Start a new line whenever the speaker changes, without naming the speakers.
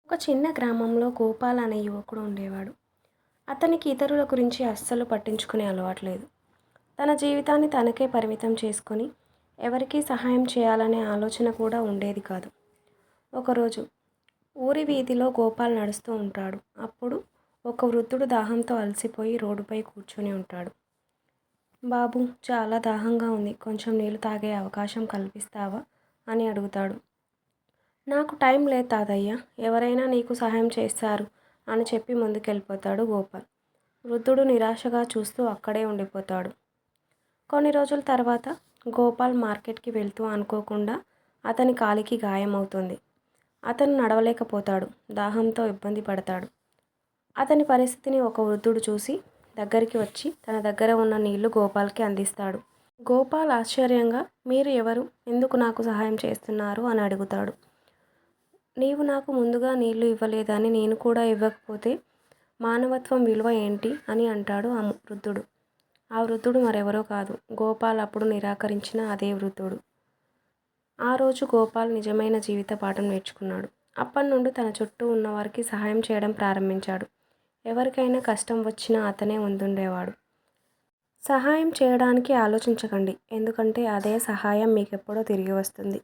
ఒక చిన్న గ్రామంలో గోపాల్ అనే యువకుడు ఉండేవాడు. అతనికి ఇతరుల గురించి అస్సలు పట్టించుకునే అలవాట్లేదు. తన జీవితాన్ని తనకే పరిమితం చేసుకొని ఎవరికీ సహాయం చేయాలనే ఆలోచన కూడా ఉండేది కాదు. ఒకరోజు ఊరి వీధిలో గోపాల్ నడుస్తూ ఉంటాడు. అప్పుడు ఒక వృద్ధుడు దాహంతో అలసిపోయి రోడ్డుపై కూర్చొని ఉంటాడు. బాబు, చాలా దాహంగా ఉంది, కొంచెం నీళ్లు తాగే అవకాశం కల్పిస్తావా అని అడుగుతాడు. నాకు టైం లేదు తాతయ్య, ఎవరైనా నీకు సహాయం చేస్తారు అని చెప్పి ముందుకెళ్ళిపోతాడు గోపాల్. వృద్ధుడు నిరాశగా చూస్తూ అక్కడే ఉండిపోతాడు. కొన్ని రోజుల తర్వాత గోపాల్ మార్కెట్కి వెళ్తూ అనుకోకుండా అతని కాలికి గాయమవుతుంది. అతను నడవలేకపోతాడు, దాహంతో ఇబ్బంది పడతాడు. అతని పరిస్థితిని ఒక వృద్ధుడు చూసి దగ్గరికి వచ్చి తన దగ్గర ఉన్న నీళ్లు గోపాల్కి అందిస్తాడు. గోపాల్ ఆశ్చర్యంగా, మీరు ఎవరు, ఎందుకు నాకు సహాయం చేస్తున్నారు అని అడుగుతాడు. నీవు నాకు ముందుగా నీళ్లు ఇవ్వలేదని నేను కూడా ఇవ్వకపోతే మానవత్వం విలువ ఏంటి అని అంటాడు ఆ వృద్ధుడు. ఆ వృద్ధుడు మరెవరో కాదు, గోపాల్ అప్పుడు నిరాకరించిన అదే వృద్ధుడు. ఆ రోజు గోపాల్ నిజమైన జీవిత పాఠం నేర్చుకున్నాడు. అప్పటి నుండి తన చుట్టూ ఉన్నవారికి సహాయం చేయడం ప్రారంభించాడు. ఎవరికైనా కష్టం వచ్చినా అతనే ముందుండేవాడు. సహాయం చేయడానికి ఆలోచించకండి, ఎందుకంటే అదే సహాయం మీకెప్పుడో తిరిగి వస్తుంది.